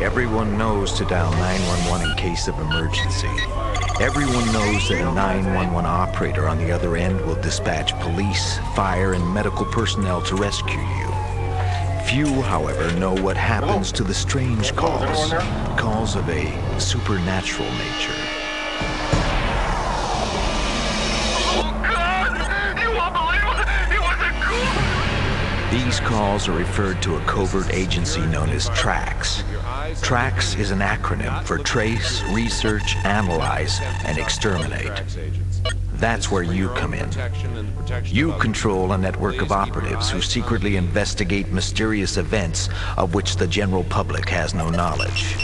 Everyone knows to dial 911 in case of emergency. Everyone knows that a 911 operator on the other end will dispatch police, fire, and medical personnel to rescue you. Few, however, know what happens to the strange calls, calls of a supernatural nature. These calls are referred to a covert agency known as TRAX. TRAX is an acronym for Trace, Research, Analyze, and Exterminate. That's where you come in. You control a network of operatives who secretly investigate mysterious events of which the general public has no knowledge.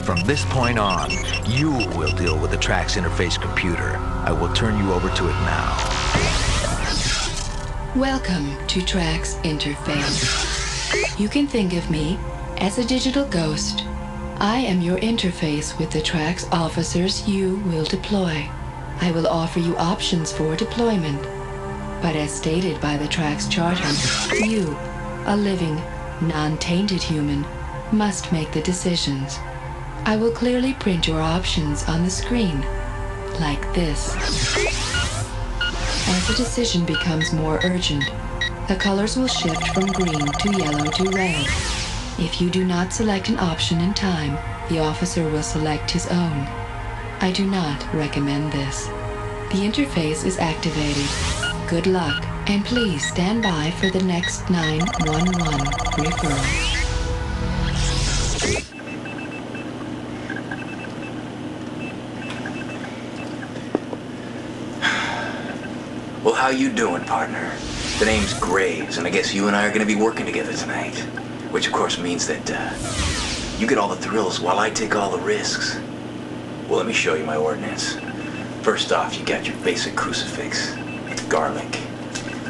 From this point on, you will deal with the TRAX interface computer. I will turn you over to it now. Welcome to TRAX Interface. You can think of me as a digital ghost. I am your interface with the TRAX officers you will deploy. I will offer you options for deployment. But as stated by the TRAX Charter, you, a living, non-tainted human, must make the decisions. I will clearly print your options on the screen, like this. As the decision becomes more urgent, the colors will shift from green to yellow to red. If you do not select an option in time, the officer will select his own. I do not recommend this. The interface is activated. Good luck, and please stand by for the next 911 referral. Well, how you doing, partner? The name's Graves, and I guess you and I are gonna be working together tonight. Which of course means that, you get all the thrills while I take all the risks. Well, let me show you my ordnance. First off, you got your basic crucifix. It's garlic,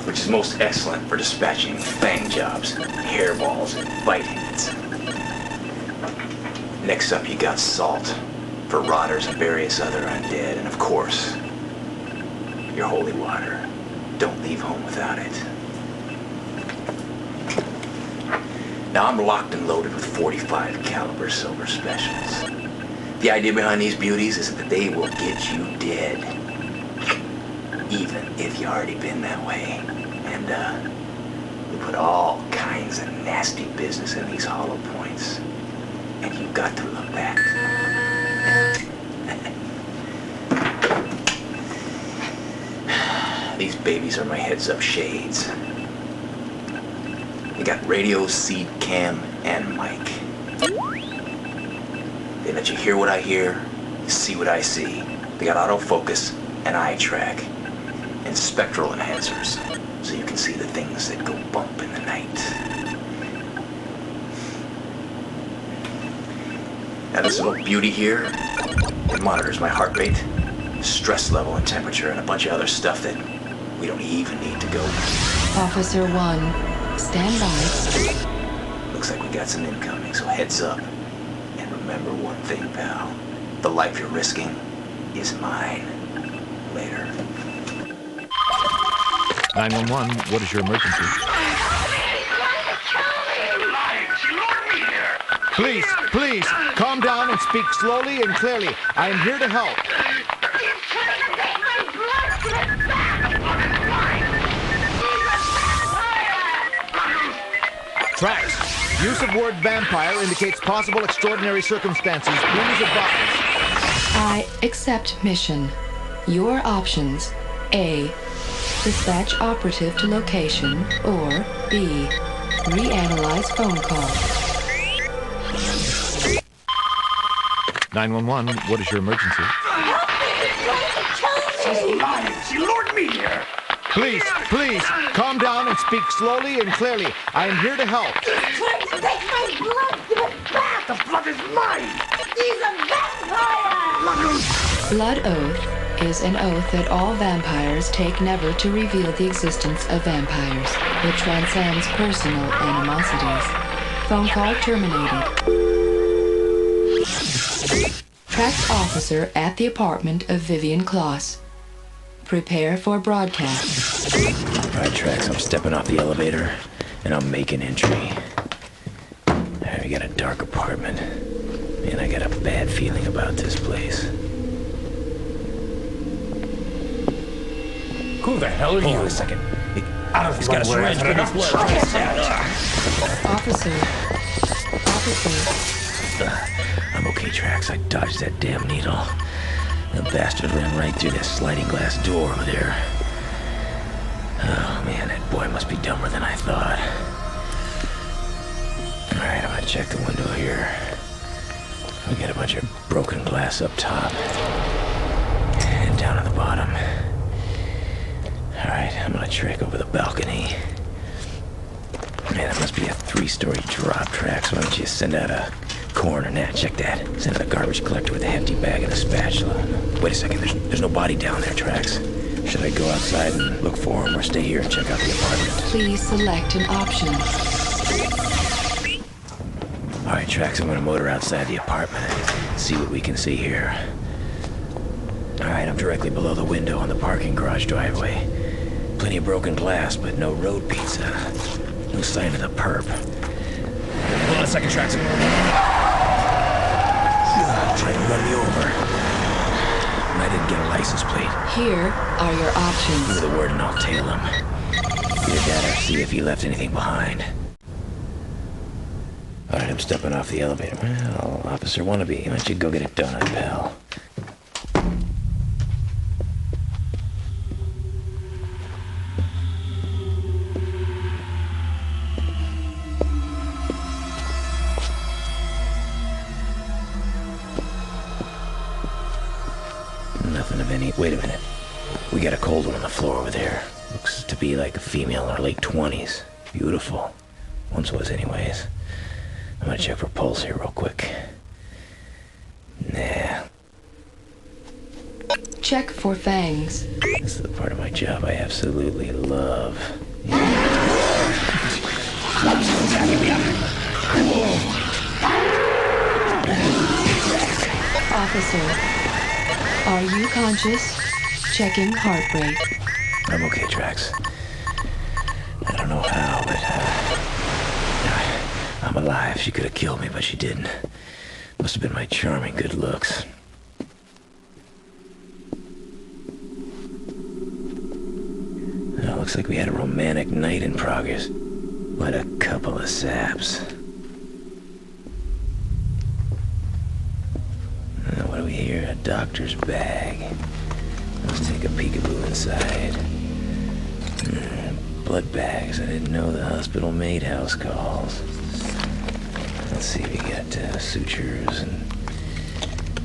which is most excellent for dispatching fang jobs, hairballs, and whiteheads. Next up, you got salt, for rotters and various other undead, and of course, your holy water. Don't leave home without it. Now I'm locked and loaded with 45 caliber silver specials. The idea behind these beauties is that they will get you dead, even if you already been that way. And we put all kinds of nasty business in these hollow points, and you've got to look back. These babies are my heads-up shades. They got radio, seed, cam, and mic. They let you hear what I hear, see what I see. They got autofocus and eye track, and spectral enhancers, so you can see the things that go bump in the night. Now this little beauty here, it monitors my heart rate, stress level and temperature, and a bunch of other stuff that we don't even need to go. Officer 1, stand by. Looks like we got some incoming, so heads up. And remember one thing, pal. The life you're risking is mine. Later. 911, what is your emergency? Please, please, calm down and speak slowly and clearly. I am here to help. TRAX. Use of word vampire indicates possible extraordinary circumstances. Please advise. I accept mission. Your options: A, dispatch operative to location, or B, reanalyze phone call. 911, what is your emergency? She's lying. She lured me here. Please, please, calm down and speak slowly and clearly. I am here to help. He's trying to take my blood. Give it back. The blood is mine. He's a vampire. Blood oath is an oath that all vampires take never to reveal the existence of vampires. It transcends personal animosities. Phone call terminated. TRAX officer at the apartment of Vivian Kloss. Prepare for broadcast. All right, TRAX, I'm stepping off the elevator, and I'm making entry. We got a dark apartment. Man, I got a bad feeling about this place. Who the hell are you? Hold on a second. Out of He's got a syringe. Officer. I'm okay, Trax. I dodged that damn needle. The bastard ran right through that sliding glass door over there. Oh, man, that boy must be dumber than I thought. Alright, I'm gonna check the window here. We got a bunch of broken glass up top. And down at the bottom. Alright, I'm gonna trek over the balcony. Man, that must be a 3-story drop, Trax. Why don't you send out a coroner? Nah, check that. Send out a garbage collector with a hefty bag and a spatula. Wait a second, there's no body down there, Trax. Should I go outside and look for him or stay here and check out the apartment? Please select an option. Alright, Trax, I'm gonna motor outside the apartment and see what we can see here. Alright, I'm directly below the window on the parking garage driveway. Plenty of broken glass, but no road pizza. No sign of the perp. Hold on a second, Trax. Trying to run me over. And I didn't get a license plate. Here are your Give options. me the word and I'll tail him. Either that or see if he left anything behind. Alright, I'm stepping off the elevator. Well, Officer Wannabe, why don't you go get it done, pal? Nothing of any... Wait a minute. We got a cold one on the floor over there. Looks to be like a female in her late 20s. Beautiful. Once was anyways. I'm gonna check for pulse here real quick. Nah. Check for fangs. This is the part of my job I absolutely love. Officer, are you conscious? Checking heart rate. I'm okay, Trax. I don't know how, but I'm alive. She could have killed me, but she didn't. Must have been my charming good looks. Looks like we had a romantic night in progress. What a couple of saps. What do we hear? A doctor's bag. Let's take a peekaboo inside. Blood bags. I didn't know the hospital made house calls. Let's see, we got sutures and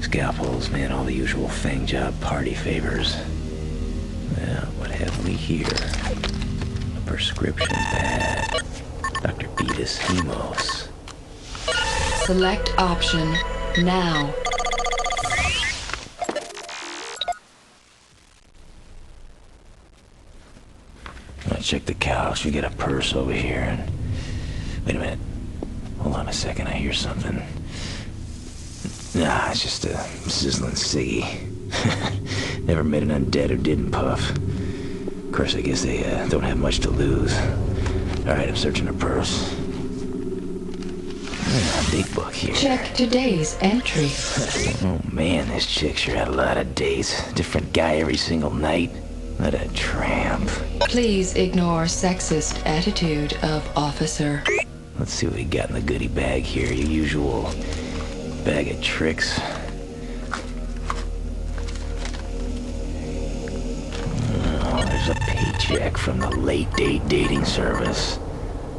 scalpels. Man, all the usual fang job party favors. Well, what have we here? A prescription pad. Dr. Beatus Hemos. Select option now. Let's check the couch. We got a purse over here and... Wait a minute. Hold on a second, I hear something. Nah, it's just a sizzling ciggy. Never met an undead who didn't puff. Of course, I guess they don't have much to lose. Alright, I'm searching her purse. Date book here. Check today's entry. Oh man, this chick sure had a lot of dates. Different guy every single night. What a tramp. Please ignore sexist attitude of officer. Let's see what we got in the goodie bag here. Your usual bag of tricks. Oh, there's a paycheck from the late date dating service.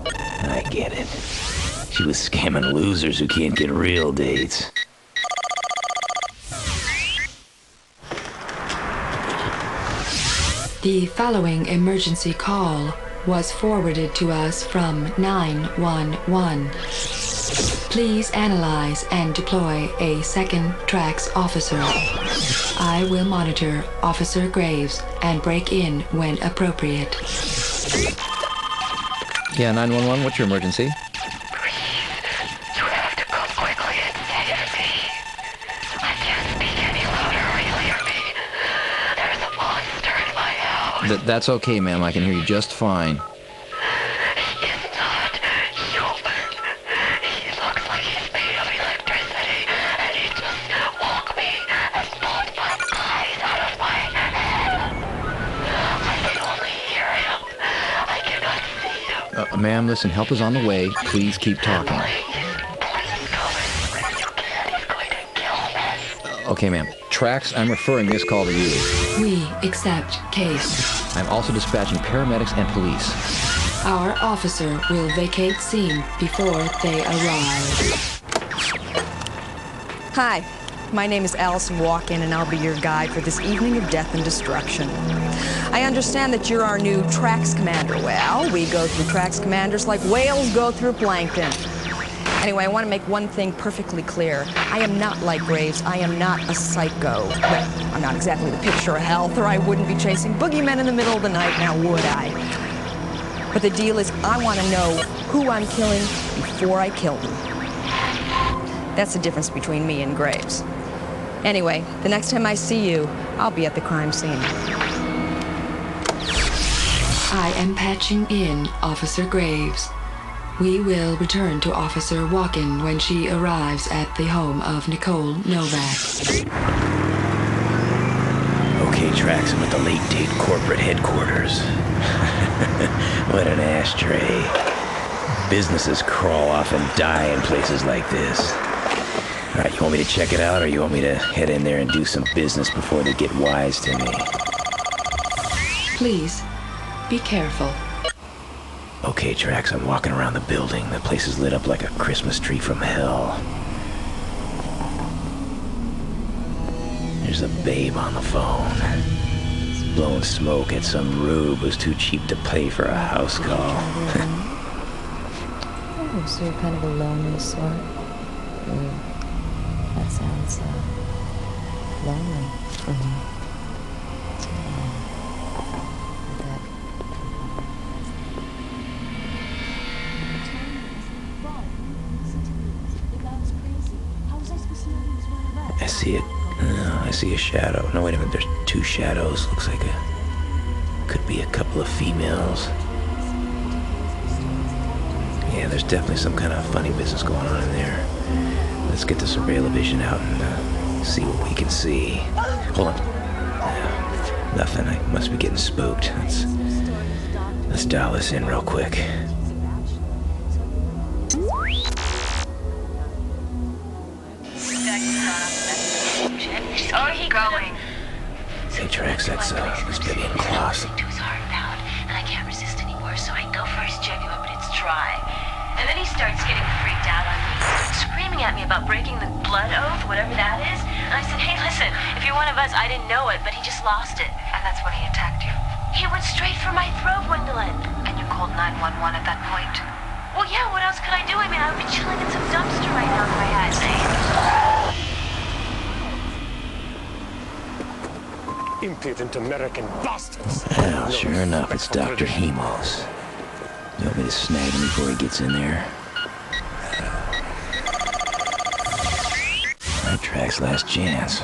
I get it. She was scamming losers who can't get real dates. The following emergency call was forwarded to us from 911. Please analyze and deploy a second TRAX officer. I will monitor Officer Graves and break in when appropriate. Yeah, 911, what's your emergency? You have to come quickly and save me. I can't speak any louder or you'll hear me. There's a monster in my house. That's okay, ma'am. I can hear you just fine. He is not human. He looks like he's made of electricity Ma'am, listen, help is on the way. Please keep talking. Okay, ma'am. TRAX, I'm referring this call to you. We accept case. I'm also dispatching paramedics and police. Our officer will vacate scene before they arrive. Hi, my name is Allison Walken, and I'll be your guide for this evening of death and destruction. I understand that you're our new TRAX commander. Well, we go through TRAX commanders like whales go through plankton. Anyway, I want to make one thing perfectly clear. I am not like Graves. I am not a psycho. Well, I'm not exactly the picture of health, or I wouldn't be chasing boogeymen in the middle of the night, now would I? But the deal is, I want to know who I'm killing before I kill them. That's the difference between me and Graves. Anyway, the next time I see you, I'll be at the crime scene. I am patching in Officer Graves. We will return to Officer Walken when she arrives at the home of Nicole Novak. Okay, TRAX, I'm at the late date corporate headquarters. What an ashtray. Businesses crawl off and die in places like this. All right, you want me to check it out, or you want me to head in there and do some business before they get wise to me? Please, be careful. Okay, TRAX, I'm walking around the building. The place is lit up like a Christmas tree from hell. There's a babe on the phone. Blowing smoke at some rube who's too cheap to pay for a house call. Oh, so you're kind of a lonely sort. That sounds lonely. I see it. I see a shadow. No, wait a minute. There's two shadows. Looks like could be a couple of females. Yeah, there's definitely some kind of funny business going on in there. Let's get the surveillance vision out and see what we can see. Hold on. Nothing. I must be getting spooked. Let's dial this in real quick. Going. Hey, TRAX, that's baby in closet. To his heart pound, and I can't resist anymore, so I go for his genuine, but it's dry. And then he starts getting freaked out on me, screaming at me about breaking the blood oath, whatever that is. And I said, hey, listen, if you're one of us, I didn't know it, but he just lost it. And that's when he attacked you. He went straight for my throat, Gwendolyn. And you called 911 at that point? Well, yeah, what else could I do? I mean, I would be chilling in some dumpster right now if I had to. Impudent American bastards. Well, sure enough, it's Dr. Hemos. You want me to snag him before he gets in there? That TRAX last chance.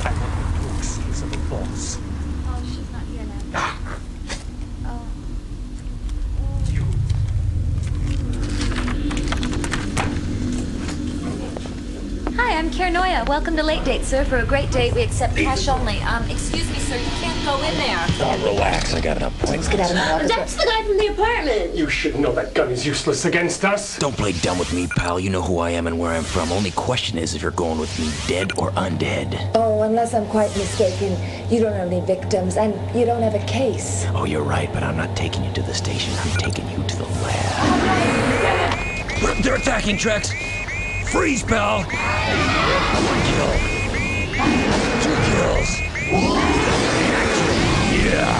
I want to excuse the boss. Oh, she's not here now. Hi, I'm Kiernoya. Welcome to Late Date, sir. For a great date, we accept cash only. Excuse me, sir, you can't go in there. Oh, relax. I got an appointment. That's the guy from the apartment. You should know that gun is useless against us. Don't play dumb with me, pal. You know who I am and where I'm from. Only question is if you're going with me dead or undead. Oh, unless I'm quite mistaken, you don't have any victims, and you don't have a case. Oh, you're right, but I'm not taking you to the station. I'm taking you to the lab. They're attacking, TRAX. Freeze, pal! One kill. 2 kills. Yeah.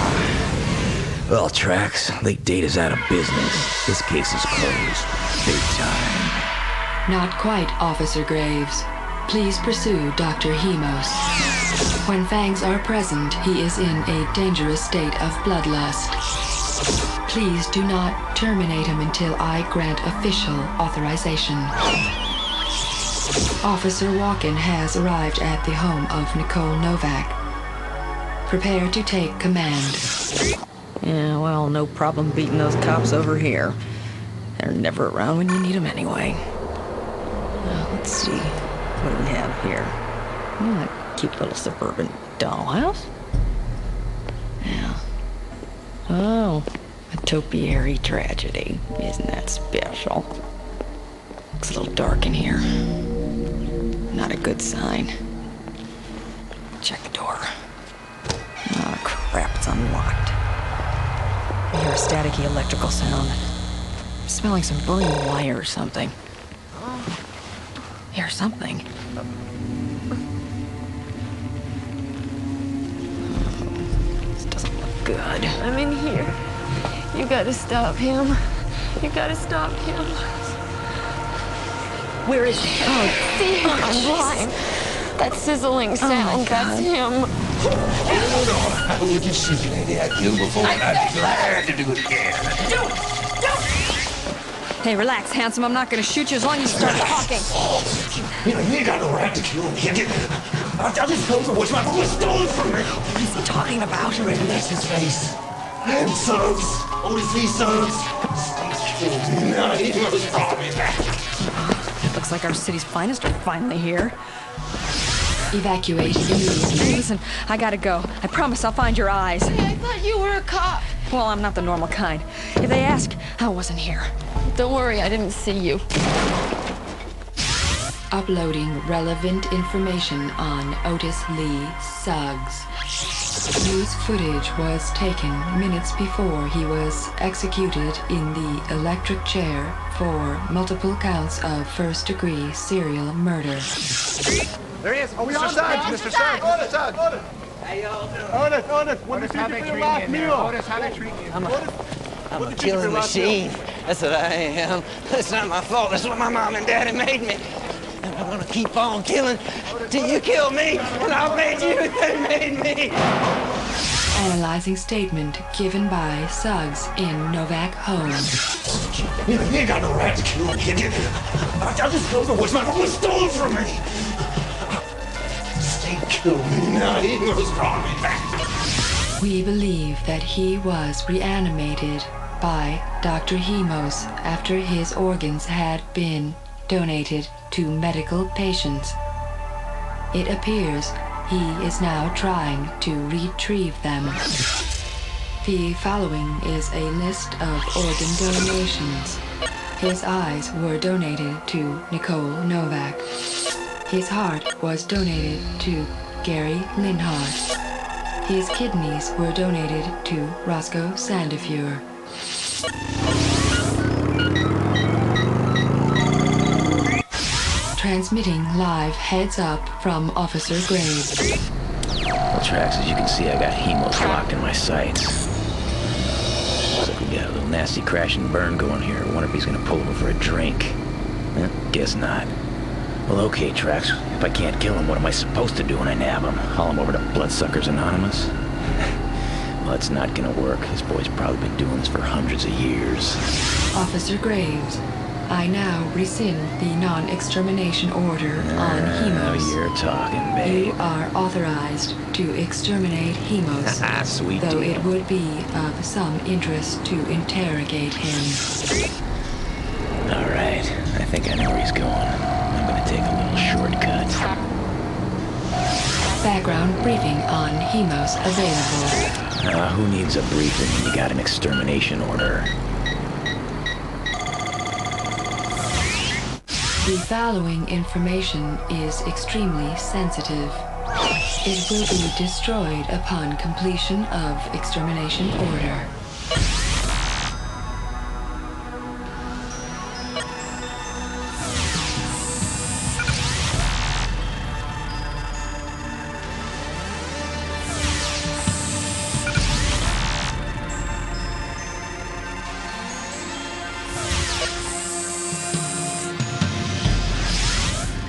Well, TRAX, Late Date is out of business. This case is closed. Big time. Not quite, Officer Graves. Please pursue Dr. Hemos. When fangs are present, he is in a dangerous state of bloodlust. Please do not terminate him until I grant official authorization. Officer Walken has arrived at the home of Nicole Novak. Prepare to take command. Yeah, well, no problem beating those cops over here. They're never around when you need them anyway. Let's see. What do we have here? Oh, that cute little suburban dollhouse. Yeah. Oh, a topiary tragedy. Isn't that special? Looks a little dark in here. Not a good sign. Check the door. Oh, crap, it's unlocked. I hear a staticky electrical sound. I'm smelling some burning wire or something. Hear something. This doesn't look good. I'm in here. You gotta stop him. You gotta stop him. Where is he? Oh, see him. I'm blind. That sizzling sound, that's him. How would you shoot a lady I killed before, and I'd be glad to do it again. Hey, relax, handsome. I'm not gonna shoot you as long as you start talking. You ain't got no right to kill me. I just told you what my boy stole from me. What is he talking about? You recognize his face? And Suggs. Only 3 Suggs. Now he must rob me back. Looks like our city's finest are finally here. Evacuate immediately. Listen, I gotta go. I promise I'll find your eyes. Hey, I thought you were a cop. Well, I'm not the normal kind. If they ask, I wasn't here. Don't worry, I didn't see you. Uploading relevant information on Otis Lee Suggs. News footage was taken minutes before he was executed in the electric chair for multiple counts of first-degree serial murder. There he is. Oh, Mr. Suggs, Mr. Suggs. Otis Suggs. Otis. How y'all doing? Otis, what did you do for your last meal? Otis, how they treat you? I'm a killing machine. That's what I am. That's not my fault. That's what my mom and daddy made me. And I'm gonna keep on killing till you kill me. And I made you. They made me. Analyzing statement given by Suggs in Novak home. You ain't got no right to kill me. I just told you what my boy stole from me. They killed me. Now he must rob me back. We believe that he was reanimated by Dr. Hemos after his organs had been donated to medical patients. It appears he is now trying to retrieve them. The following is a list of organ donations. His eyes were donated to Nicole Novak. His heart was donated to Gary Linhart. His kidneys were donated to Roscoe Sandefur. Transmitting live heads up from Officer Graves. Well, TRAX, as you can see, I got Hemos locked in my sights. Looks like we got a little nasty crash and burn going here. I wonder if he's gonna pull over for a drink. Guess not. Well, okay, TRAX. If I can't kill him, what am I supposed to do when I nab him? Haul him over to Bloodsuckers Anonymous? Well, it's not gonna work. This boy's probably been doing this for hundreds of years. Officer Graves, I now rescind the non-extermination order on Hemos. Oh, you're talking, babe. You are authorized to exterminate Hemos. Sweet though deal. it would be of some interest to interrogate him. All right. I think I know where he's going. I'm gonna take a little shortcut. Background briefing on Hemos available. Who needs a briefing when you got an extermination order? The following information is extremely sensitive. It will be destroyed upon completion of extermination order.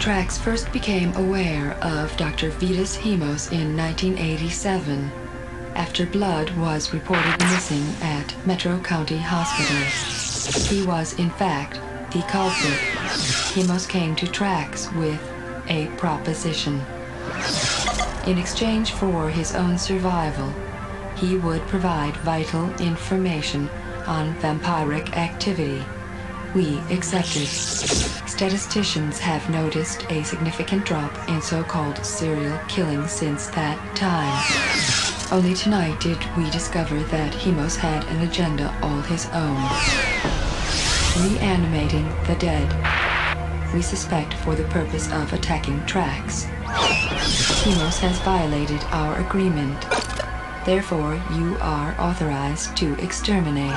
TRAX first became aware of Dr. Vitas Hemos in 1987, after blood was reported missing at Metro County Hospital. He was, in fact, the culprit. Hemos came to TRAX with a proposition. In exchange for his own survival, he would provide vital information on vampiric activity we accepted. Statisticians have noticed a significant drop in so-called serial killing since that time. Only tonight did we discover that Hemos had an agenda all his own. Reanimating the dead. We suspect for the purpose of attacking TRAX. Hemos has violated our agreement. Therefore, you are authorized to exterminate.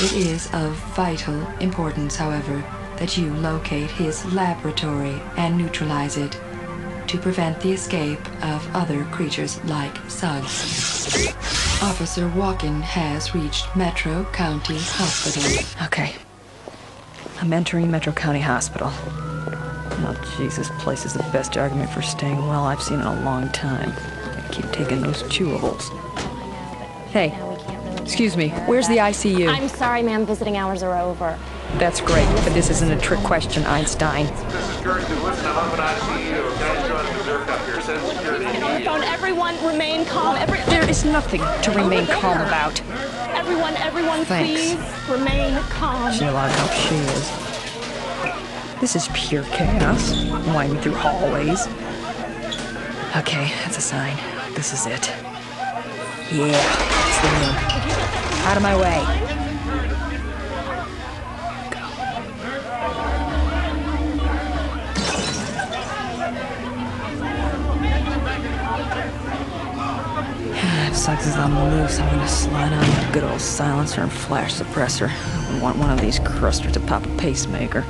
It is of vital importance, however, that you locate his laboratory and neutralize it to prevent the escape of other creatures like Sugs. Officer Walken has reached Metro County Hospital. Okay. I'm entering Metro County Hospital. Oh, jeez, this place is the best argument for staying well I've seen in a long time. I keep taking those chewables. Hey, excuse me, where's the ICU? I'm sorry, ma'am, visiting hours are over. That's great, but this isn't a trick question, Einstein. This is Kirsten. Listen, I'm up an ICU. Guys trying to berserk up here. Send security immediately. Phone, everyone, remain calm. There is nothing to remain calm about. Everyone, Thanks. please remain calm. She's allowed how she is. This is pure chaos. Winding through hallways. Okay, that's a sign. This is it. Yeah, it's the room. Out of my way. If Suggs is on the loose, I'm gonna slide on a good old silencer and flash suppressor. I want one of these crusters to pop a pacemaker.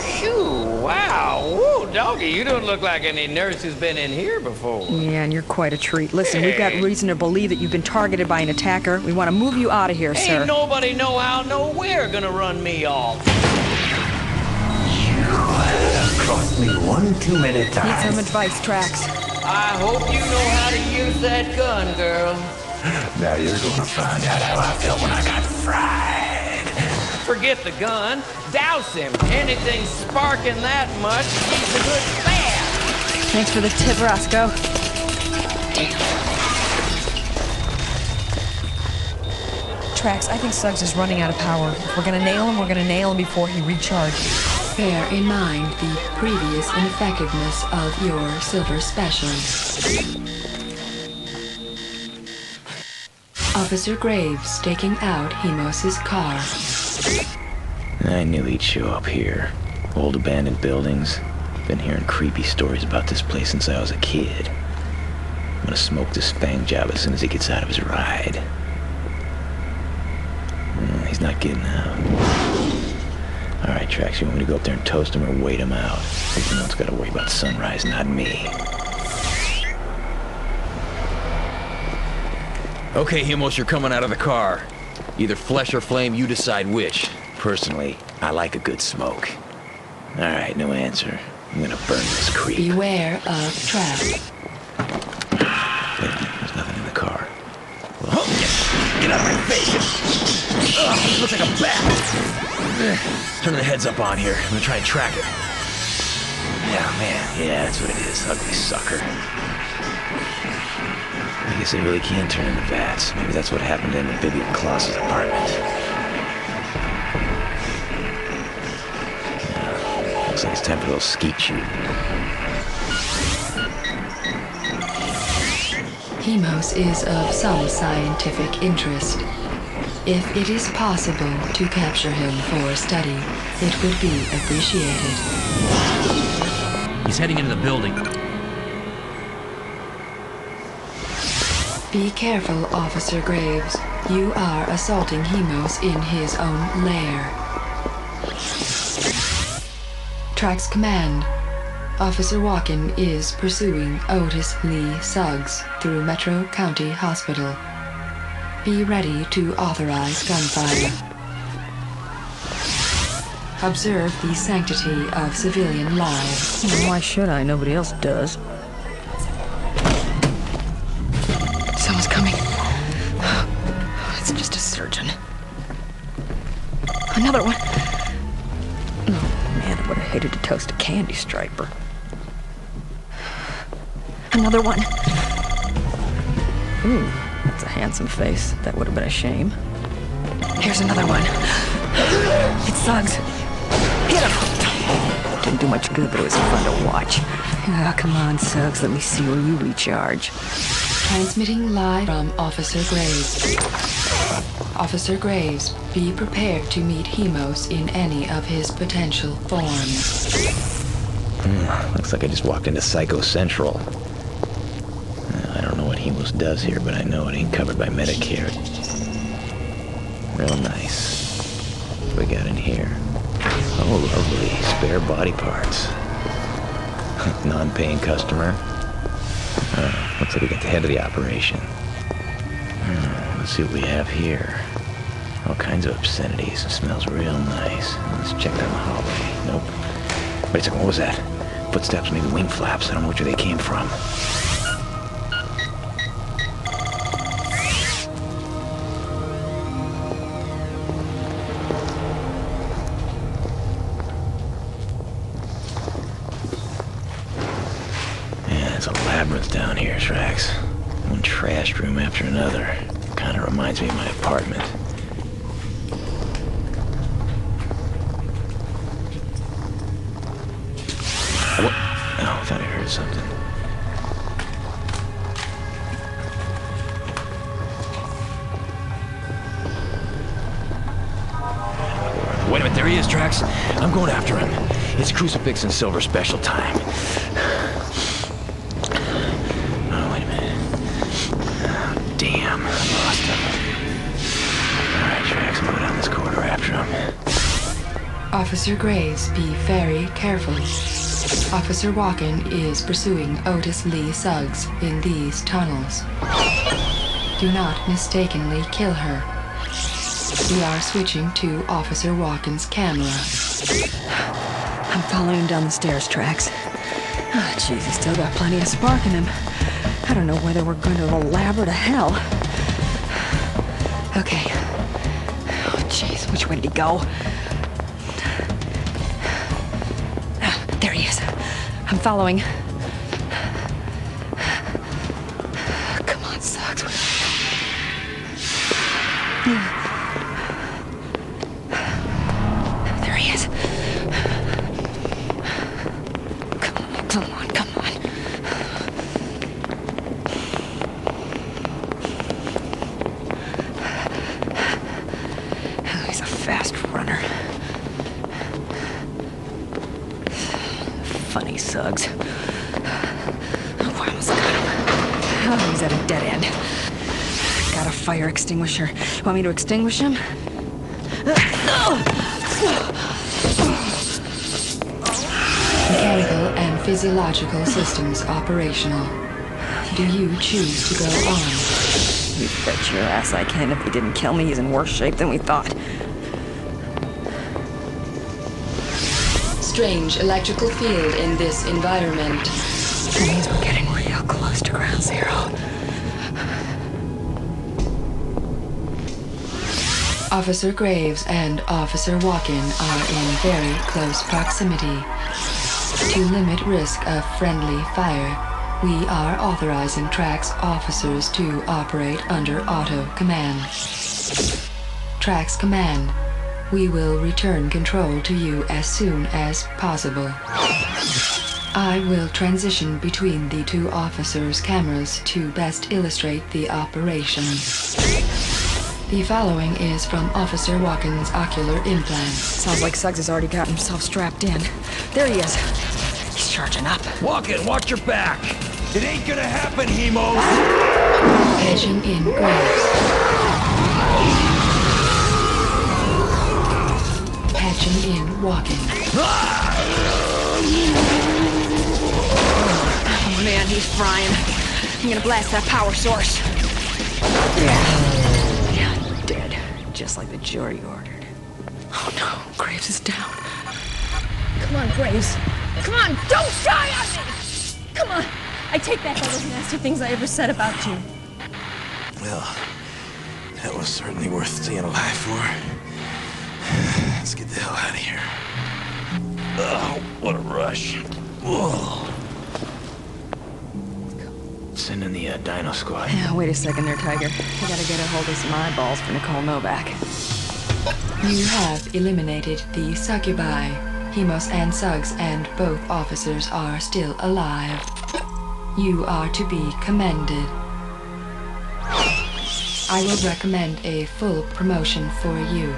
Phew, wow. Whoa, doggy, you don't look like any nurse who's been in here before. Yeah, and you're quite a treat. Listen, we've got reason to believe that you've been targeted by an attacker. We want to move you out of here, sir. Ain't nobody know how, no where gonna run me off. Cost me one too many times. Need some advice, TRAX. I hope you know how to use that gun, girl. Now you're gonna find out how I felt when I got fried. Forget the gun. Douse him. Anything sparking that much keeps a good fire. Thanks for the tip, Roscoe. TRAX, I think Suggs is running out of power. If we're gonna nail him, we're gonna nail him before he recharges. Bear in mind the previous ineffectiveness of your silver special. Officer Graves staking out Hemos' car. I knew he'd show up here. Old abandoned buildings. Been hearing creepy stories about this place since I was a kid. I'm gonna smoke this fang job as soon as he gets out of his ride. He's not getting out. Alright, TRAX, you want me to go up there and toast him or wait him out? Everyone's gotta worry about sunrise, not me. Okay, Hemos, you're coming out of the car. Either flesh or flame, you decide which. Personally, I like a good smoke. Alright, no answer. I'm gonna burn this creep. Beware of trap. There's nothing in the car. Well, get out of my face! Ugh, looks like a bat! Turn the heads up on here. I'm gonna try and track it. Yeah, man. Yeah, that's what it is. Ugly sucker. I guess they really can turn into bats. Maybe that's what happened in Amphibian Klaus's apartment. Yeah, looks like it's time for a little skeet shoot. Hemos is of some scientific interest. If it is possible to capture him for study, it would be appreciated. He's heading into the building. Be careful, Officer Graves. You are assaulting Hemos in his own lair. TRAX Command. Officer Walken is pursuing Otis Lee Suggs through Metro County Hospital. Be ready to authorize gunfire. Observe the sanctity of civilian lives. Why should I? Nobody else does. Someone's coming. It's just a surgeon. Another one. Oh, man, I would have hated to toast a candy striper. Another one. Ooh, that's a handsome face. That would have been a shame. Here's another one. It's Suggs. Hit him! Didn't do much good, but it was fun to watch. Oh, come on, Suggs. Let me see where you recharge. Transmitting live from Officer Graves. Officer Graves, be prepared to meet Hemos in any of his potential forms. Looks like I just walked into Psycho Central. I don't know what Hemos does here, but I know it ain't covered by Medicare. Real nice. What we got in here? Oh, lovely. Spare body parts. Non-paying customer. Looks like we got the head of the operation. Let's see what we have here. All kinds of obscenities. It smells real nice. Let's check down the hallway. Nope. Wait a second, what was that? Footsteps, maybe wing flaps. I don't know which way they came from. It's a labyrinth down here, T.R.A.X. One trash room after another. Kind of reminds me of my apartment. What? Oh, I thought I heard something. Wait a minute, there he is, T.R.A.X. I'm going after him. It's Crucifix and Silver special time. Damn, I lost him. Alright, T.R.A.X, I'm going down this corridor after him. Officer Graves, be very careful. Officer Walken is pursuing Otis Lee Suggs in these tunnels. Do not mistakenly kill her. We are switching to Officer Walken's camera. I'm following him down the stairs, T.R.A.X. Oh, jeez, he's still got plenty of spark in him. I don't know whether we're going to the lab or to hell. Okay. Oh, jeez, which way did he go? There he is. I'm following. Come on, Suggs. There he is. Come on. Fast runner. Funny Suggs. Oh, I almost got him. Oh, he's at a dead end. Got a fire extinguisher. You want me to extinguish him? Mechanical and physiological systems operational. Do you choose to go on? You bet your ass I can. If he didn't kill me, he's in worse shape than we thought. Strange electrical field in this environment. That means we're getting real close to ground zero. Officer Graves and Officer Walken are in very close proximity. To limit risk of friendly fire, we are authorizing TRAX officers to operate under auto command. TRAX command. We will return control to you as soon as possible. I will transition between the two officers' cameras to best illustrate the operation. The following is from Officer Walken's ocular implant. Sounds like Suggs has already got himself strapped in. There he is. He's charging up. Walken, watch your back. It ain't gonna happen, Hemos. Patching in Graves. Patching in Walken. Oh man, he's frying. I'm gonna blast that power source. Yeah, dead. Just like the jury ordered. Oh no, Graves is down. Come on, Graves. Come on, don't die on me! Come on. I take back all those nasty things I ever said about you. Well, that was certainly worth staying alive for. Let's get the hell out of here. Oh, what a rush. Whoa. Send in the Dino Squad. Yeah, wait a second there, Tiger. I gotta get a hold of some eyeballs for Nicole Novak. You have eliminated the succubi. Hemos and Suggs and both officers are still alive. You are to be commended. I will recommend a full promotion for you.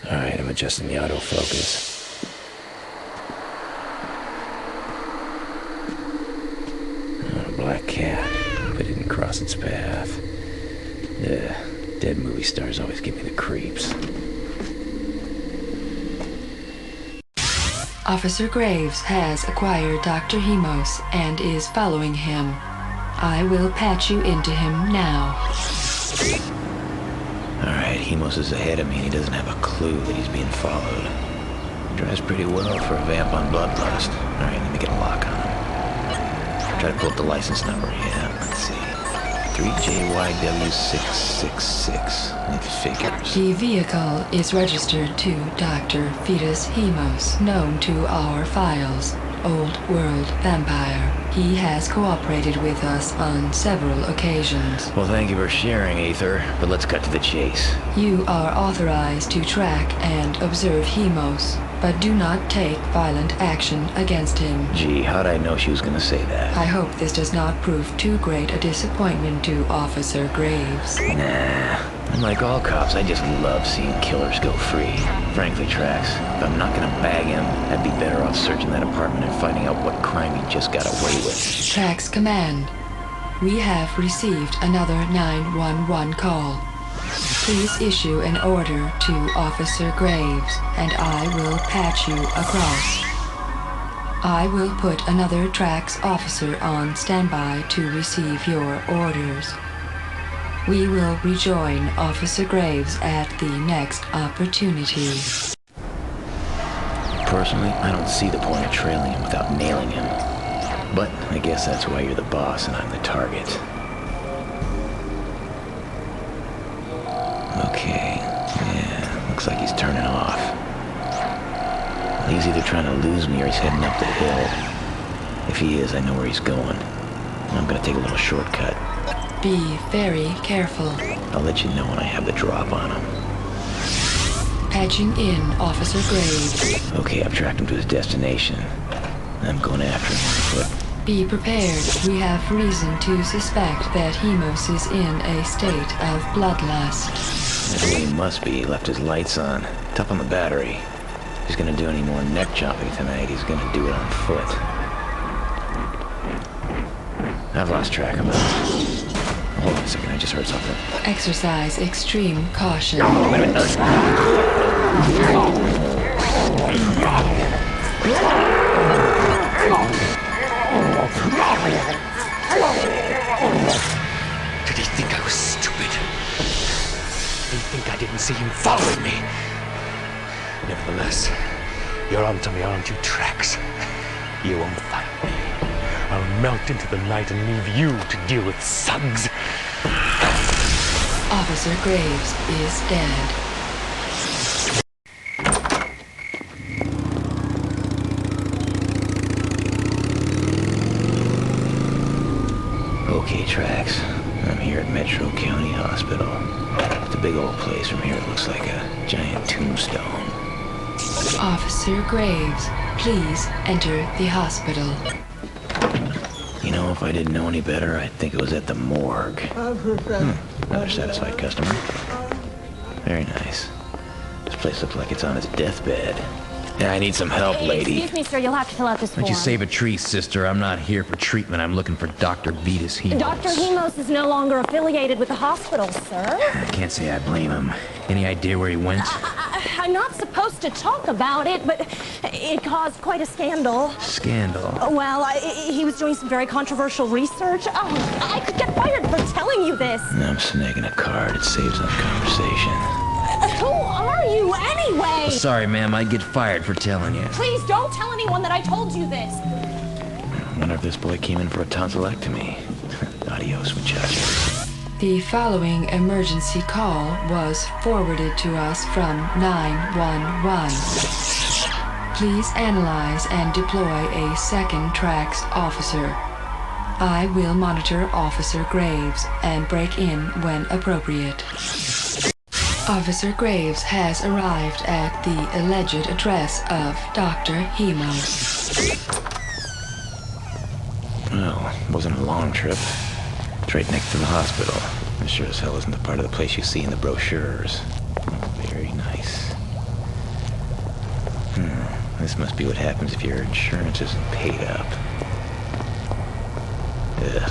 Alright, I'm adjusting the autofocus. A black cat. Hope I didn't cross its path. Dead movie stars always give me the creeps. Officer Graves has acquired Dr. Hemos and is following him. I will patch you into him now. Alright, Hemos is ahead of me and he doesn't have a clue that he's being followed. He drives pretty well for a vamp on bloodlust. Alright, let me get a lock on him. Try to pull up the license number. Yeah, let's see. 3JYW666. It figures. The vehicle is registered to Dr. Fetus Hemos, known to our files. Old World Vampire. He has cooperated with us on several occasions. Well, thank you for sharing, Aether, but let's cut to the chase. You are authorized to track and observe Hemos, but do not take violent action against him. Gee, how'd I know she was gonna say that? I hope this does not prove too great a disappointment to Officer Graves. Nah. Unlike all cops, I just love seeing killers go free. Frankly, Trax, if I'm not gonna bag him, I'd be better off searching that apartment and finding out what crime he just got away with. TRAX Command. We have received another 911 call. Please issue an order to Officer Graves, and I will patch you across. I will put another TRAX officer on standby to receive your orders. We will rejoin Officer Graves at the next opportunity. Personally, I don't see the point of trailing him without nailing him. But I guess that's why you're the boss and I'm the target. Okay, yeah, looks like he's turning off. He's either trying to lose me or he's heading up the hill. If he is, I know where he's going. I'm gonna take a little shortcut. Be very careful. I'll let you know when I have the drop on him. Patching in Officer Graves. Okay, I've tracked him to his destination. I'm going after him on foot. Be prepared. We have reason to suspect that Hemos is in a state of bloodlust. That's the way he must be. He left his lights on. Tough on the battery. If he's gonna do any more neck chopping tonight, he's gonna do it on foot. I've lost track of him. Hold on a second, I just heard something. Exercise extreme caution. Wait a minute. Did he think I was stupid? Did he think I didn't see him following me? Nevertheless, you're onto me, aren't you, TRAX? You won't find me. I'll melt into the night and leave you to deal with Suggs. Officer Graves is dead. Okay, TRAX. I'm here at Metro County Hospital. It's a big old place. From here it looks like a giant tombstone. Officer Graves, please enter the hospital. You know, if I didn't know any better, I'd think it was at the morgue. Another satisfied customer. Very nice. This place looks like it's on its deathbed. Yeah, I need some help, lady. Excuse me, sir, you'll have to fill out this form. Why'd you save a tree, sister? I'm not here for treatment. I'm looking for Dr. Fetus Hemos. Dr. Hemos is no longer affiliated with the hospital, sir. I can't say I blame him. Any idea where he went? I'm not supposed to talk about it, but it caused quite a scandal. Scandal? Well, he was doing some very controversial research. Oh, I could get fired for telling you this. I'm snagging a card. It saves on conversation. Who are you, anyway? Oh, sorry, ma'am. I'd get fired for telling you. Please don't tell anyone that I told you this. I wonder if this boy came in for a tonsillectomy. Adios, muchachos. The following emergency call was forwarded to us from 911. Please analyze and deploy a second TRAX officer. I will monitor Officer Graves and break in when appropriate. Officer Graves has arrived at the alleged address of Dr. Hemo. Well, it wasn't a long trip. It's right next to the hospital. It sure as hell isn't the part of the place you see in the brochures. Very nice. This must be what happens if your insurance isn't paid up. Ugh.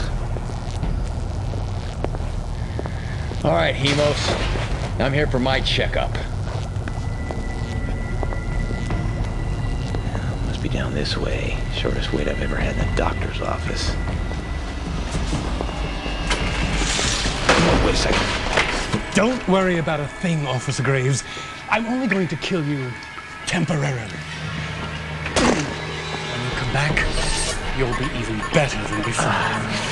All right, Hemos. I'm here for my checkup. Must be down this way. Shortest wait I've ever had in a doctor's office. Oh, wait a second. Don't worry about a thing, Officer Graves. I'm only going to kill you temporarily. When you come back, you'll be even better than before.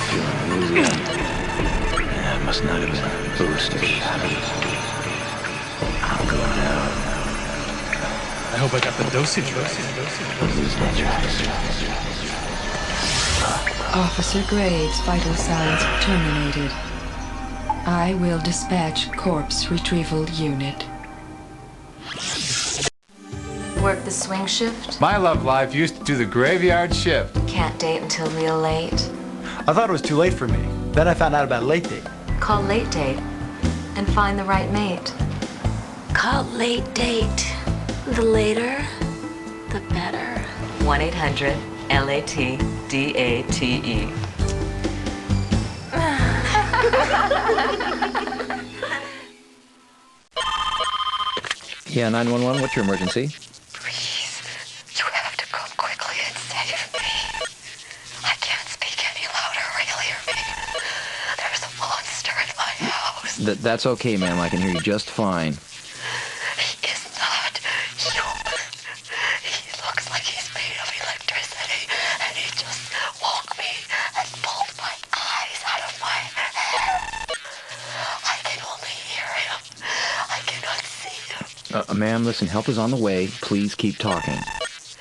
Feeling woozy. I must not have been boosted. I'm going out. I hope I got the dosage right. Officer Graves' vital signs terminated. I will dispatch corpse retrieval unit. Work the swing shift? My love life used to do the graveyard shift. Can't date until real late. I thought it was too late for me. Then I found out about late date. Call late date and find the right mate. Call late date. The later, the better. 1-800-LATDATE. Yeah, 911, what's your emergency? Please, you have to come quickly and save me. I can't speak any louder or he'll hear me. There's a monster in my house. That's okay, ma'am. I can hear you just fine. He is not human. He looks like he's made of electricity, and he just woke me and pulled my eyes out of my head. I can only hear him. I cannot see him. Ma'am, listen, help is on the way. Please keep talking. Please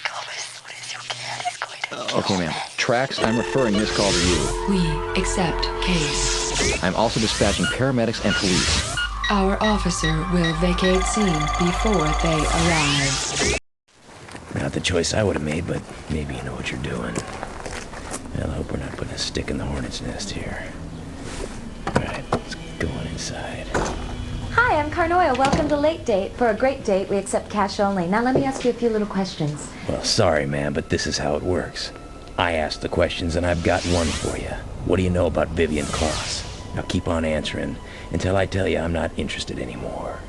come as soon as you can. He's going to Okay, ma'am. TRAX, I'm referring this call to you. We accept case. I'm also dispatching paramedics and police. Our officer will vacate scene before they arrive. Not the choice I would have made, but maybe you know what you're doing. Well, I hope we're not putting a stick in the hornet's nest here. All right, let's go on inside. Hi, I'm Carnoia. Welcome to Late Date. For a great date, we accept cash only. Now let me ask you a few little questions. Well, sorry, ma'am, but this is how it works. I ask the questions, and I've got one for you. What do you know about Vivian Kloss? Now keep on answering until I tell you I'm not interested anymore.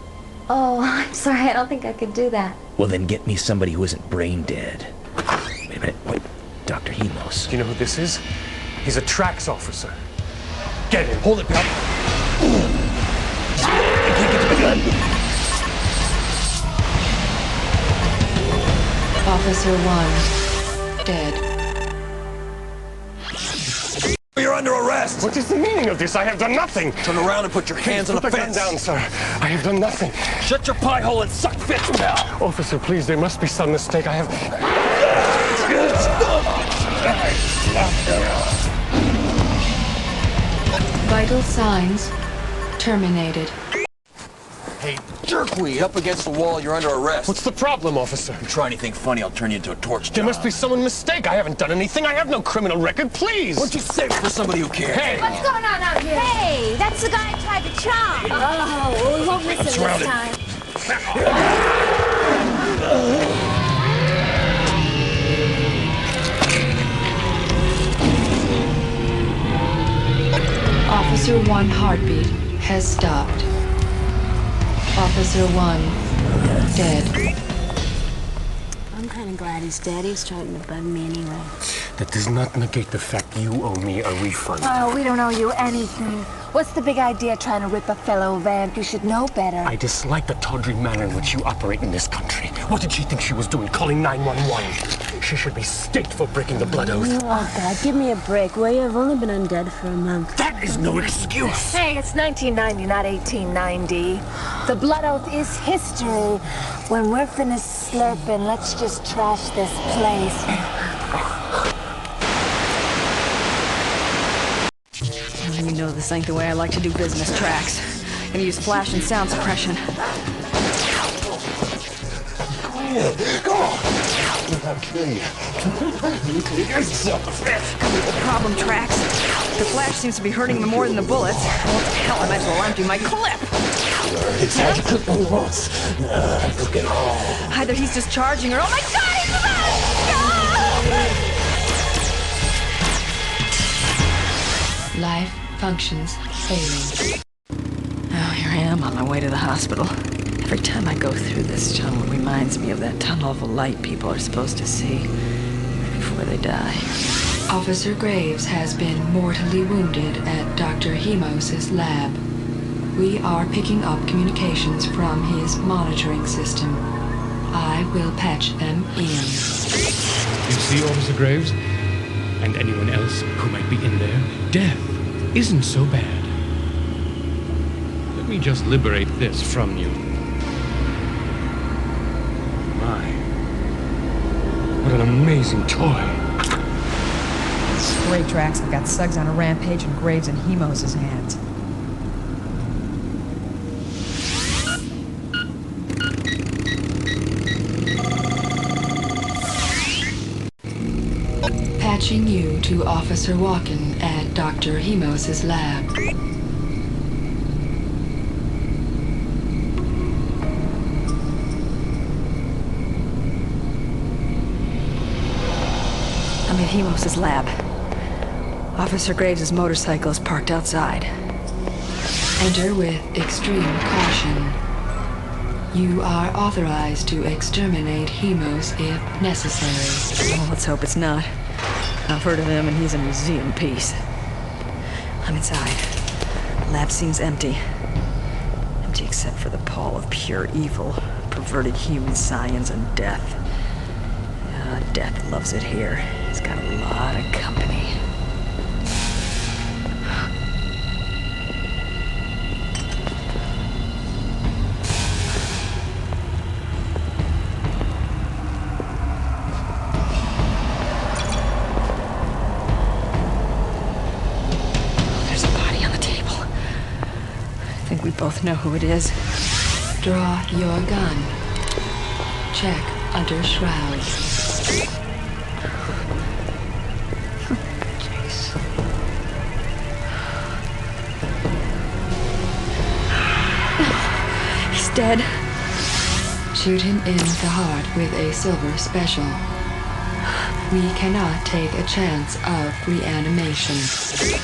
Oh, I'm sorry. I don't think I could do that. Well, then get me somebody who isn't brain dead. Wait a minute. Wait. Dr. Hemos. Do you know who this is? He's a TRAX officer. Get him. Hold it, pal. I can't get to my gun. Officer 1, dead. You're under arrest! What is the meaning of this? I have done nothing! Turn around and put your hands on the fence! Put the gun down, sir. I have done nothing. Shut your pie hole and suck fits now! Officer, please, there must be some mistake. I have... Vital signs terminated. Hey, jerkweed, up against the wall, you're under arrest. What's the problem, officer? If you try anything funny, I'll turn you into a torch job. There must be some mistake. I haven't done anything. I have no criminal record. Please! Why don't you save it for somebody who cares? Hey! What's going on out here? Hey, that's the guy I tried to chomp. Oh, well, we won't miss him this time. Officer 1 heartbeat has stopped. Officer 1 dead. I'm kind of glad he's dead. He's starting to bug me anyway. That does not negate the fact you owe me a refund. Oh, we don't owe you anything. What's the big idea trying to rip a fellow vamp? You should know better. I dislike the tawdry manner in which you operate in this country. What did she think she was doing, calling 911? She should be staked for breaking the blood oath. Oh, God, give me a break, will you? I've only been undead for a month. That is no excuse! Hey, it's 1990, not 1890. The blood oath is history. When we're finished slurping, let's just trash this place. know this ain't the way I like to do business, Trax. Gonna use flash and sound suppression. Come on. I'll kill you. You take yourself. The problem, Trax. The flash seems to be hurting him more than the bullets. What the hell? I might as well empty my clip. It's hard to clip on once. Look at all. Either he's just charging or... Oh my God! He's about... Life functions failing. Oh, here I am on my way to the hospital. Every time I go through this tunnel, it reminds me of that tunnel of light people are supposed to see before they die. Officer Graves has been mortally wounded at Dr. Hemos' lab. We are picking up communications from his monitoring system. I will patch them in. You see, Officer Graves? And anyone else who might be in there? Death isn't so bad. Let me just liberate this from you. My, what an amazing toy. Great, Trax. I've got Suggs on a rampage and Graves in Hemos' hands. Patching you to Officer Walken at Dr. Hemos' lab. I'm at Hemos' lab. Officer Graves' motorcycle is parked outside. Enter with extreme caution. You are authorized to exterminate Hemos if necessary. Well, let's hope it's not. I've heard of him and he's a museum piece. I'm inside. The lab seems empty. Empty except for the pall of pure evil, perverted human science and death. Death loves it here. He's got a lot of company. There's a body on the table. I think we both know who it is. Draw your gun. Check under shroud. He's dead. Shoot him in the heart with a silver special. We cannot take a chance of reanimation.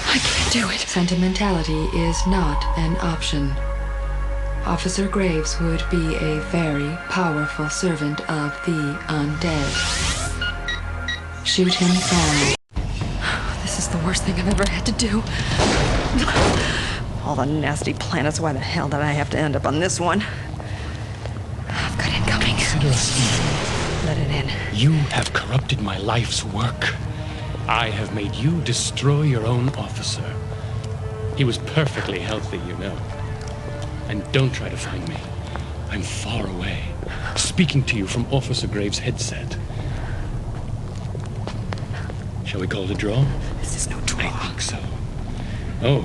I can't do it. Sentimentality is not an option. Officer Graves would be a very powerful servant of the undead. Shoot him down. This is the worst thing I've ever had to do. All the nasty planets, why the hell did I have to end up on this one? I've got incoming. Consider us even. Let it in. You have corrupted my life's work. I have made you destroy your own officer. He was perfectly healthy, you know. And don't try to find me. I'm far away, speaking to you from Officer Graves' headset. Shall we call it a draw? This is no draw. I think so. Oh,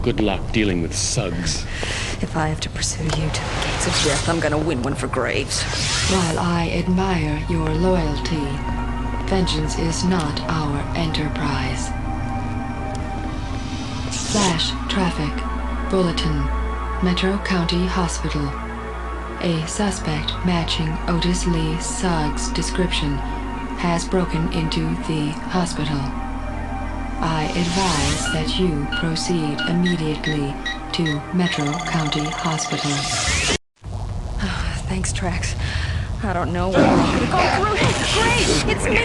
good luck dealing with Suggs. If I have to pursue you to the gates of death, I'm gonna win one for Graves. While I admire your loyalty, vengeance is not our enterprise. Flash traffic. Bulletin. Metro County Hospital. A suspect matching Otis Lee Suggs' description has broken into the hospital. I advise that you proceed immediately to Metro County Hospital. Thanks, Trax. I don't know where I'm gonna go through. Hey, Graves, it's me!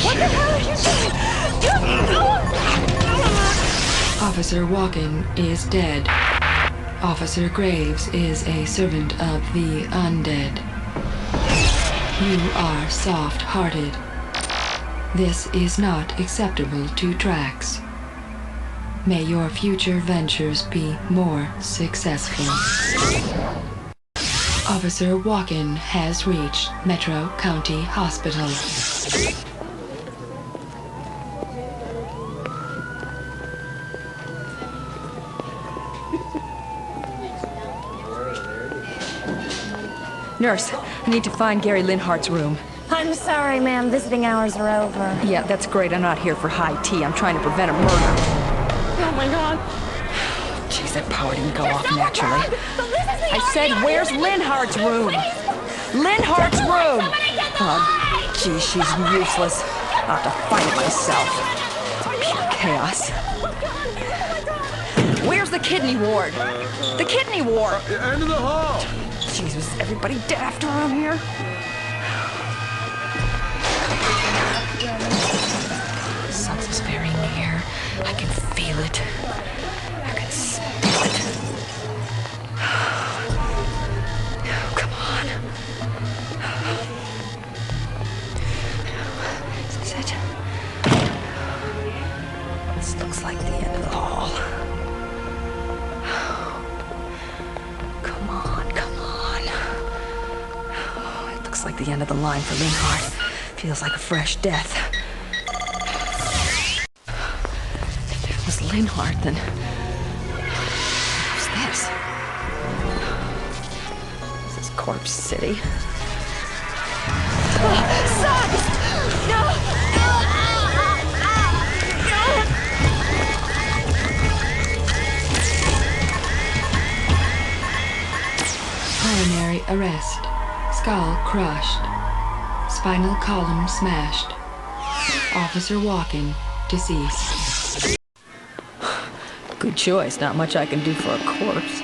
What the hell are you doing? Officer Walken is dead. Officer Graves is a servant of the undead. You are soft-hearted. This is not acceptable to TRAX. May your future ventures be more successful. Officer Walken has reached Metro County Hospital. Nurse, I need to find Gary Linhart's room. I'm sorry, ma'am. Visiting hours are over. Yeah, that's great. I'm not here for high tea. I'm trying to prevent a murder. Oh my God. Jeez, that power didn't go off naturally. I said, where's Linhart's room? Linhart's room! Oh, geez, she's useless. I'll have to find it myself. Pure chaos. Where's the kidney ward? The kidney ward! End of the hall! Jeez, was everybody daft around here? Suggs is very near. I can feel it. I can smell it. Come on. Is this it? This looks like the end of the hall. Come on, come on. It looks like the end of the line for Linhart. Feels like a fresh death. If that was Linhart, then who's this? This is Corpse City. Suggs! No! Coronary arrest. Skull crushed. Spinal column smashed. Officer walking, deceased. Good choice. Not much I can do for a corpse.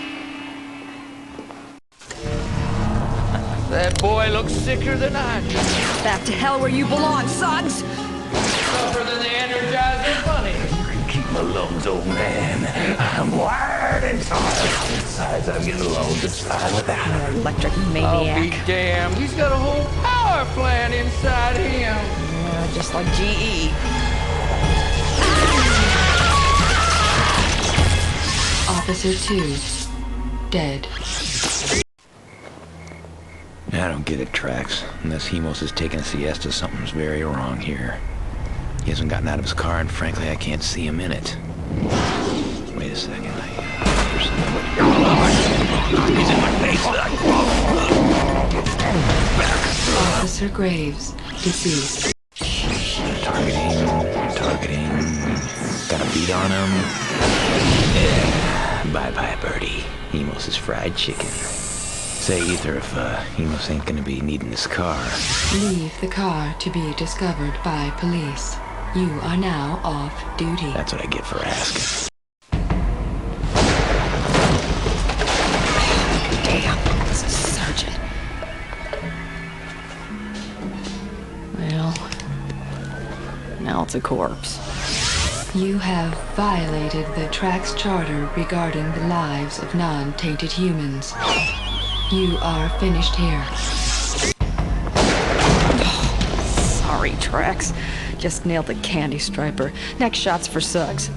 That boy looks sicker than I do. Back to hell where you belong, Suggs! Tougher than the Energizer Bunny. Keep my lungs, old man. I'm wired and tired. Besides, I'm getting along just fine without her. Electric I'll maniac. be damned. He's got a whole power plant inside him. Yeah, just like GE. Officer 2, dead. I don't get it, Trax. Unless Hemos is taking a siesta, something's very wrong here. He hasn't gotten out of his car, and frankly, I can't see him in it. Wait a second, I hear something. He's in my face! Officer Graves, deceased. Targeting. Got a beat on him. Yeah. Bye-bye, Birdie. Hemos is fried chicken. Say, Ether, if Hemos ain't gonna be needing his car. Leave the car to be discovered by police. You are now off duty. That's what I get for asking. Damn, this is Sergeant. Well, now it's a corpse. You have violated the TRAX charter regarding the lives of non-tainted humans. You are finished here. Sorry, T.R.A.X. Just nailed the candy striper. Next shot's for Suggs.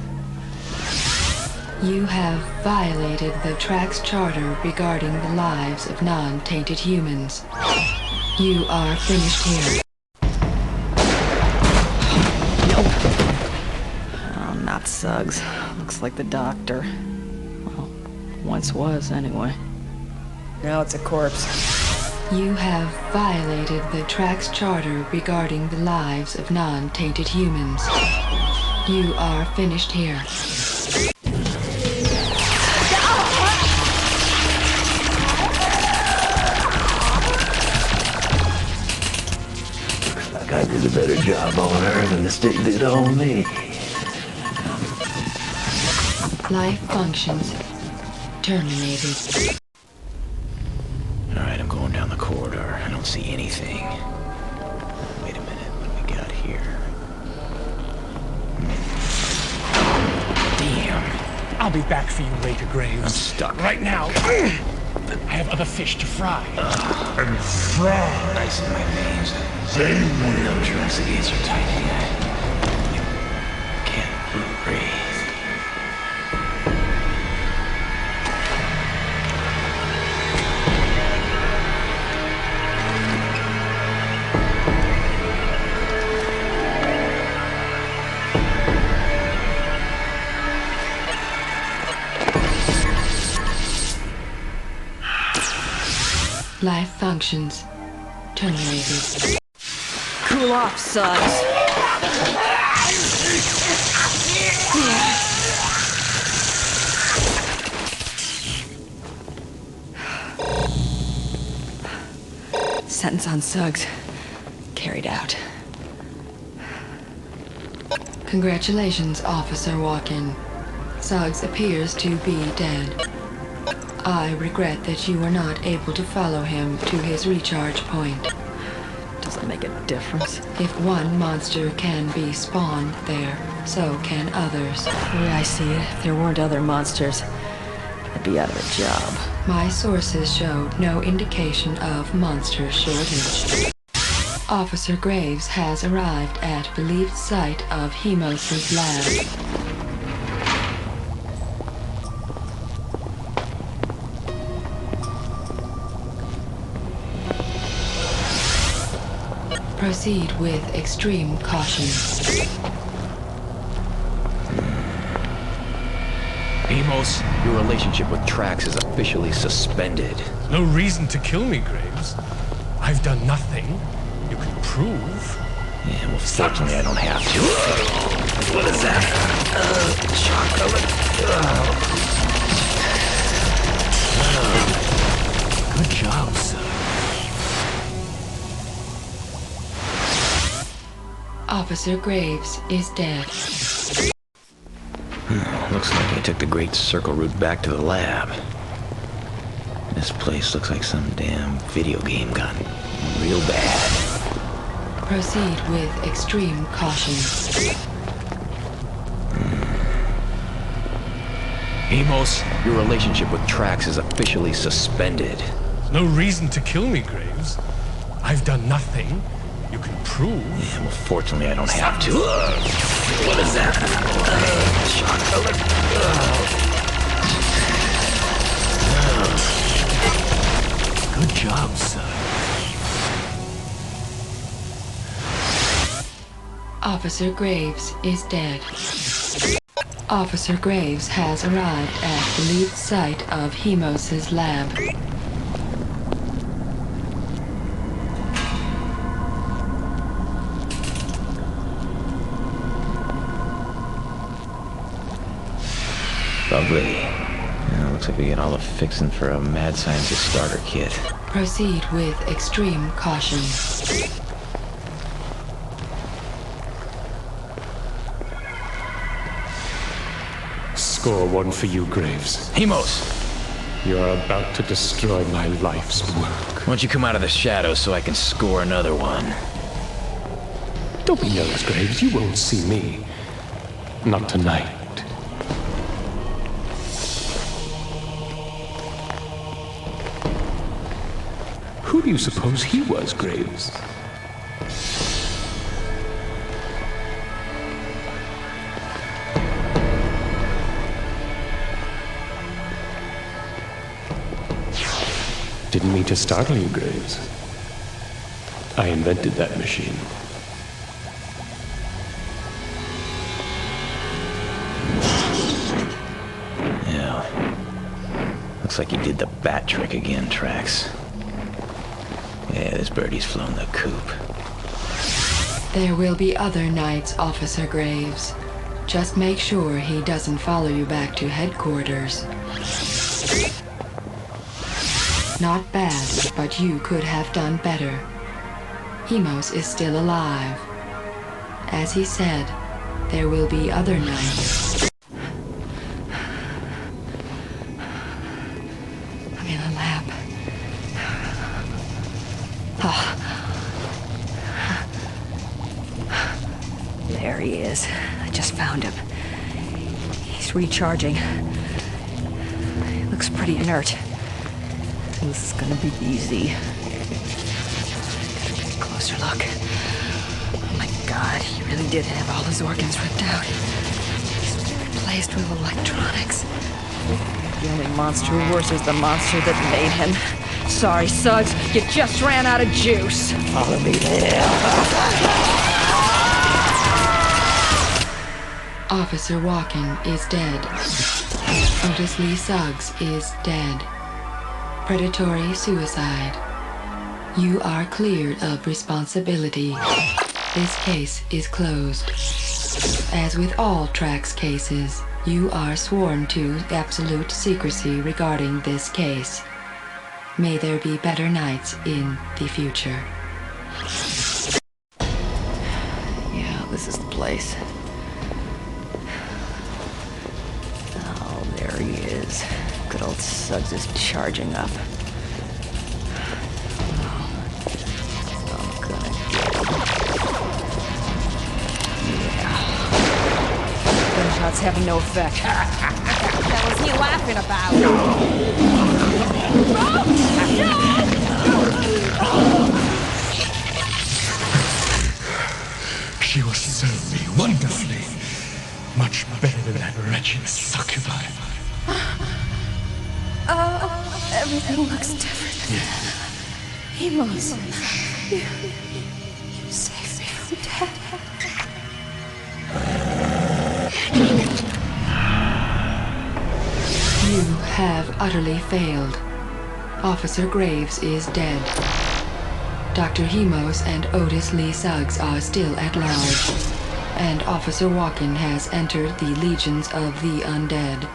You have violated the TRAX charter regarding the lives of non-tainted humans. You are finished here. Oh, not Suggs. Looks like the doctor. Well, once was, anyway. Now it's a corpse. You have violated the TRAX charter regarding the lives of non-tainted humans. You are finished here. Looks like I did a better job on her than the state did on me. Life functions terminated. Alright, I'm going down the corridor. I don't see anything. Wait a minute, what do we got here? Damn. I'll be back for you later, Graves. I'm stuck. Right now, I have other fish to fry. And fry. Ice in my veins. Same way. No drugs, the gates are tight. I can't breathe. Life functions terminated. Cool off, Suggs. Sentence on Suggs carried out. Congratulations, Officer Walken. Suggs appears to be dead. I regret that you were not able to follow him to his recharge point. Does it make a difference? If one monster can be spawned there, so can others. The way I see it, if there weren't other monsters, I'd be out of a job. My sources showed no indication of monster shortage. Officer Graves has arrived at believed site of Hemos' lab. Proceed with extreme caution. Amos, your relationship with TRAX is officially suspended. No reason to kill me, Graves. I've done nothing. You can prove. Yeah, well, fortunately, I don't have to. What is that? Chocolate. Good job, son. Officer Graves is dead. Looks like I took the Great Circle route back to the lab. This place looks like some damn video game gone real bad. Proceed with extreme caution. Amos, your relationship with TRAX is officially suspended. No reason to kill me, Graves. I've done nothing. You can prove. Yeah, well, fortunately, I don't have to. What is that? Chocolate. Good job, son. Officer Graves is dead. Officer Graves has arrived at believed site of Hemos' lab. Lovely. Yeah, looks like we get all the fixing for a mad scientist starter kit. Proceed with extreme caution. Score one for you, Graves. Hemos! You are about to destroy my life's work. Why don't you come out of the shadows so I can score another one? Don't be nervous, Graves. You won't see me. Not tonight. Who do you suppose he was, Graves? Didn't mean to startle you, Graves. I invented that machine. Yeah. Looks like you did the bat trick again, TRAX. Yeah, this birdie's flown the coop. There will be other nights, Officer Graves. Just make sure he doesn't follow you back to headquarters. Not bad, but you could have done better. Hemos is still alive. As he said, there will be other nights. I'm in the lab. Oh. There he is. I just found him. He's recharging. He looks pretty inert. This is gonna be easy. Closer look. Oh my God, he really did have all his organs ripped out. He's replaced with electronics. The only monster worse is the monster that made him. Sorry, Suggs, you just ran out of juice. Follow me there. Officer Walken is dead. Otis Lee Suggs is dead. Predatory suicide. You are cleared of responsibility. This case is closed. As with all TRAX cases, you are sworn to absolute secrecy regarding this case. May there be better nights in the future. Yeah, this is the place. Oh, there he is. Good old Suggs is charging up. Gunshots having no effect. What the hell is he laughing about? She will serve me wonderfully. Much better than that wretched succubi. Everything looks different. Emos, you saved me from death. You have utterly failed. Officer Graves is dead. Dr. Hemos and Otis Lee Suggs are still at large, and Officer Walken has entered the legions of the undead.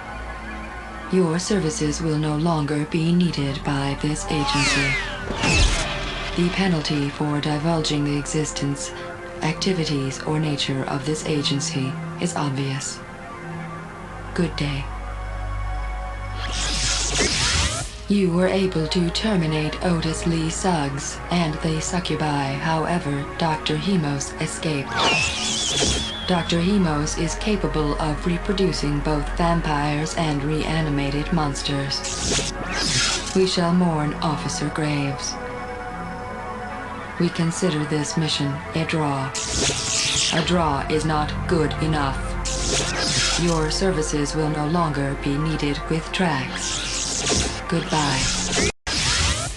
Your services will no longer be needed by this agency. The penalty for divulging the existence, activities, or nature of this agency is obvious. Good day. You were able to terminate Otis Lee Suggs and the succubi, however, Dr. Hemos escaped. Dr. Hemos is capable of reproducing both vampires and reanimated monsters. We shall mourn Officer Graves. We consider this mission a draw. A draw is not good enough. Your services will no longer be needed with TRAX. Goodbye.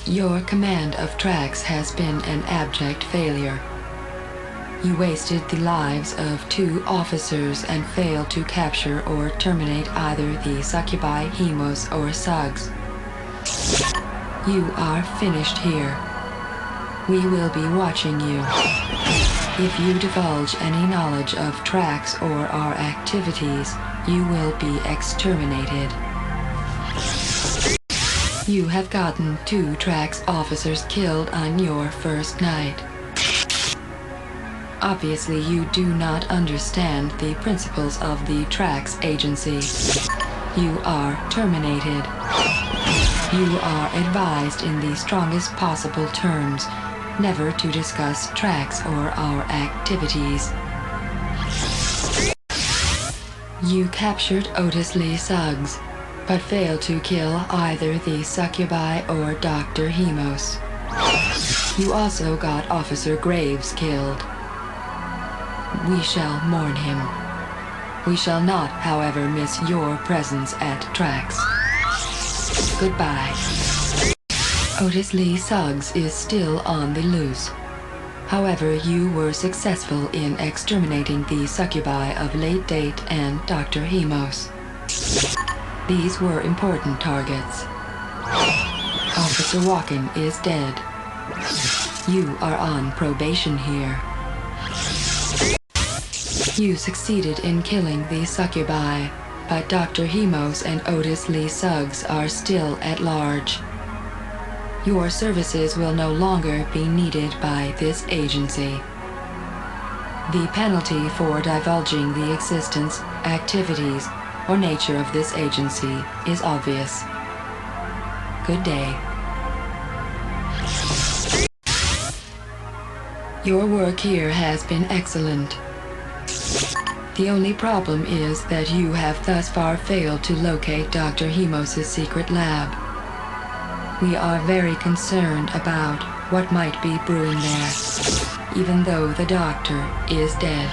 Your command of TRAX has been an abject failure. You wasted the lives of 2 officers and failed to capture or terminate either the succubi, Hemos, or Suggs. You are finished here. We will be watching you. If you divulge any knowledge of TRAX or our activities, you will be exterminated. You have gotten 2 TRAX officers killed on your first night. Obviously, you do not understand the principles of the TRAX agency. You are terminated. You are advised in the strongest possible terms never to discuss TRAX or our activities. You captured Otis Lee Suggs, but failed to kill either the succubi or Dr. Hemos. You also got Officer Graves killed. We shall mourn him. We shall not, however, miss your presence at TRAX. Goodbye. Otis Lee Suggs is still on the loose. However, you were successful in exterminating the succubi of Late Date and Dr. Hemos. These were important targets. Officer Walken is dead. You are on probation here. You succeeded in killing the succubi, but Dr. Hemos and Otis Lee Suggs are still at large. Your services will no longer be needed by this agency. The penalty for divulging the existence, activities, or nature of this agency is obvious. Good day. Your work here has been excellent. The only problem is that you have thus far failed to locate Dr. Hemos' secret lab. We are very concerned about what might be brewing there, even though the doctor is dead.